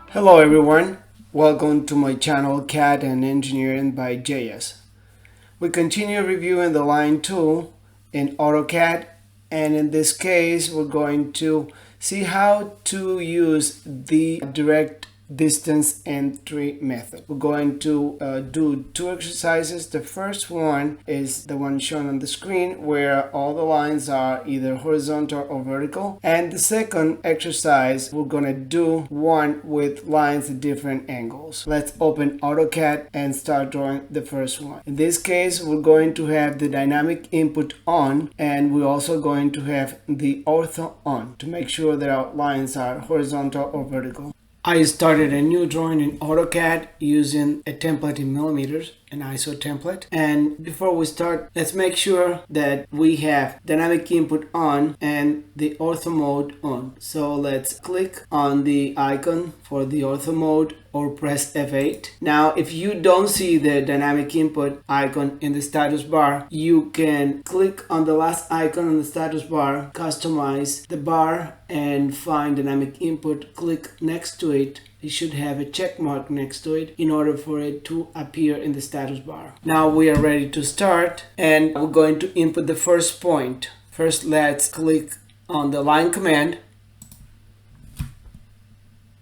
Hello everyone, welcome to my channel CAD and Engineering by JS. We continue reviewing the line tool in AutoCAD, and in this case we're going to see how to use the direct distance entry method. We're going to do two exercises. The first one is the one shown on the screen where all the lines are either horizontal or vertical, and the second exercise we're going to do one with lines at different angles. Let's open AutoCAD and start drawing the first one. In this case we're going to have the dynamic input on, and we're also going to have the ortho on to make sure that our lines are horizontal or vertical. I started a new drawing in AutoCAD using a template in millimeters, an ISO template. And before we start, let's make sure that we have dynamic input on and the ortho mode on. So let's click on the icon for the ortho mode or press F8. Now, if you don't see the dynamic input icon in the status bar, you can click on the last icon on the status bar, customize the bar, and find dynamic input. Click next to it. It should have a check mark next to it in order for it to appear in the status bar. Now we are ready to start, and we're going to input the first point. First, let's click on the line command.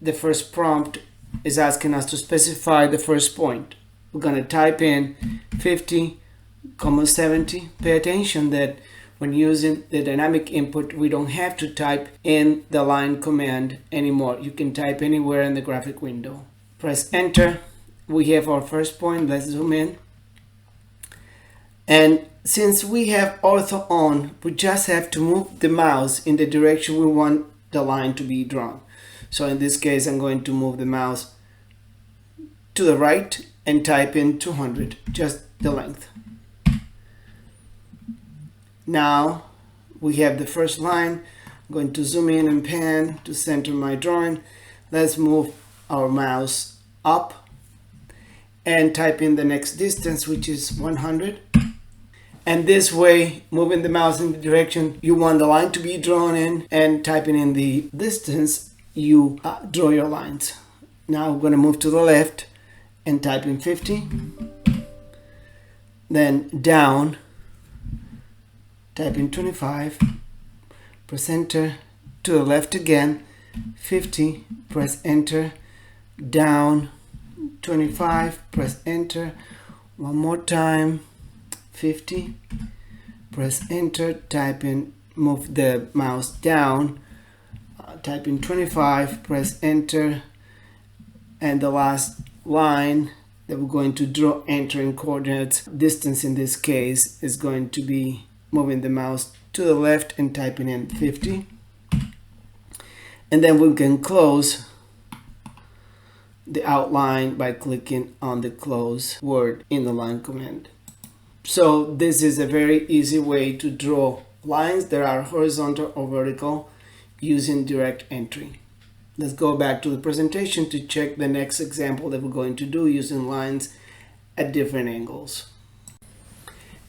The first prompt is asking us to specify the first point. We're going to type in 50,70. Pay attention that when using the dynamic input, we don't have to type in the line command anymore. You can type anywhere in the graphic window. Press enter. We have our first point. Let's zoom in. And since we have ortho on, we just have to move the mouse in the direction we want the line to be drawn. So in this case, I'm going to move the mouse to the right and type in 200, just the length. Now we have the first line. I'm going to zoom in and pan to center my drawing. Let's move our mouse up and type in the next distance, which is 100. And this way, moving the mouse in the direction you want the line to be drawn in and typing in the distance, you draw your lines. Now we're going to move to the left and type in 50. Then down, type in 25, press enter. To the left again, 50, press enter. Down, 25, press enter. One more time, 50, press enter. Type in, move the mouse down, type in 25, press enter. And the last line that we're going to draw, entering coordinates. Distance in this case is going to be moving the mouse to the left and typing in 50. And then we can close the outline by clicking on the close word in the line command. So this is a very easy way to draw lines that are horizontal or vertical using direct entry. Let's go back to the presentation to check the next example that we're going to do using lines at different angles.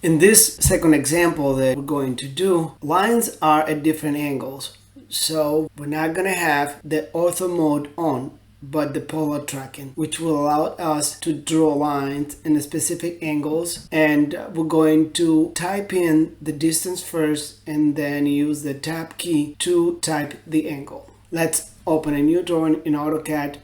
In this second example that we're going to do, lines are at different angles. So we're not going to have the ortho mode on, but the polar tracking, which will allow us to draw lines in specific angles. And we're going to type in the distance first and then use the tab key to type the angle. Let's open a new drawing in AutoCAD.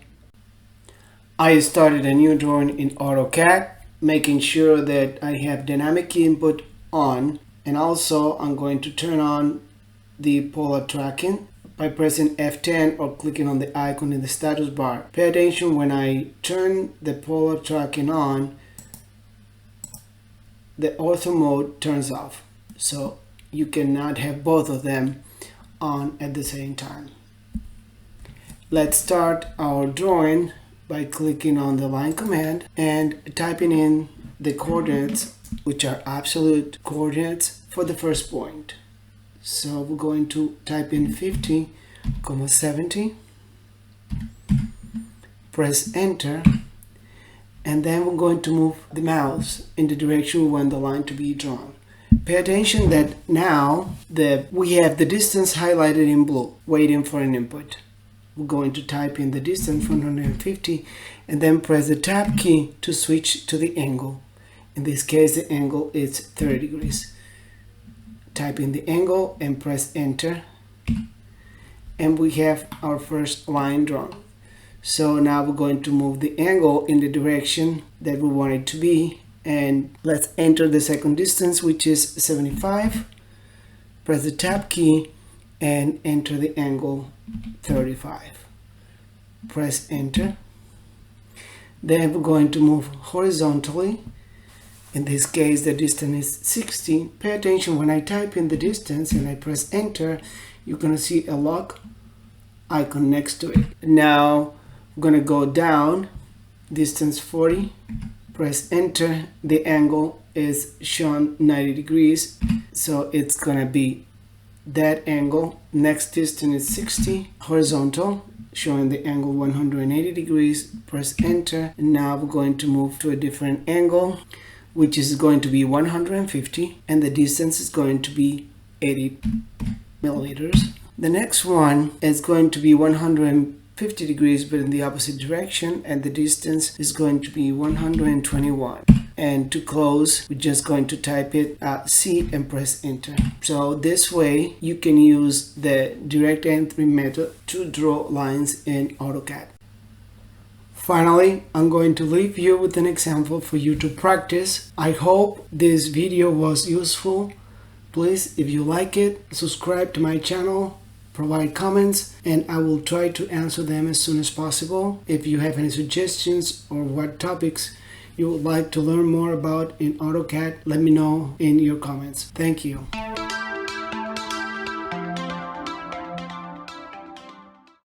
I started a new drawing in AutoCAD, making sure that I have dynamic input on, and also I'm going to turn on the polar tracking by pressing F10 or clicking on the icon in the status bar. Pay attention, when I turn the polar tracking on, the ortho mode turns off. So you cannot have both of them on at the same time. Let's start our drawing by clicking on the line command and typing in the coordinates, which are absolute coordinates for the first point. So we're going to type in 50,70, press enter, and then we're going to move the mouse in the direction we want the line to be drawn. Pay attention that now we have the distance highlighted in blue, waiting for an input. We're going to type in the distance 150 and then press the tab key to switch to the angle. In this case, the angle is 30 degrees. Type in the angle and press enter. And we have our first line drawn. So now we're going to move the angle in the direction that we want it to be. And let's enter the second distance, which is 75. Press the tab key and enter the angle 35. Press enter. Then we're going to move horizontally. In this case, the distance is 60. Pay attention when I type in the distance and I press enter, you're going to see a lock icon next to it. Now we're going to go down, distance 40. Press enter. The angle is shown 90 degrees, so it's going to be that angle. Next distance is 60. Horizontal, showing the angle 180 degrees. Press enter. And now we're going to move to a different angle, which is going to be 150, and the distance is going to be 80 millimeters. The next one is going to be 150 degrees, but in the opposite direction, and the distance is going to be 121. And to close, we're just going to type it C and press enter. So this way, you can use the direct entry method to draw lines in AutoCAD. Finally, I'm going to leave you with an example for you to practice. I hope this video was useful. Please, if you like it, subscribe to my channel, provide comments, and I will try to answer them as soon as possible. If you have any suggestions or what topics you would like to learn more about in AutoCAD, let me know in your comments. Thank you.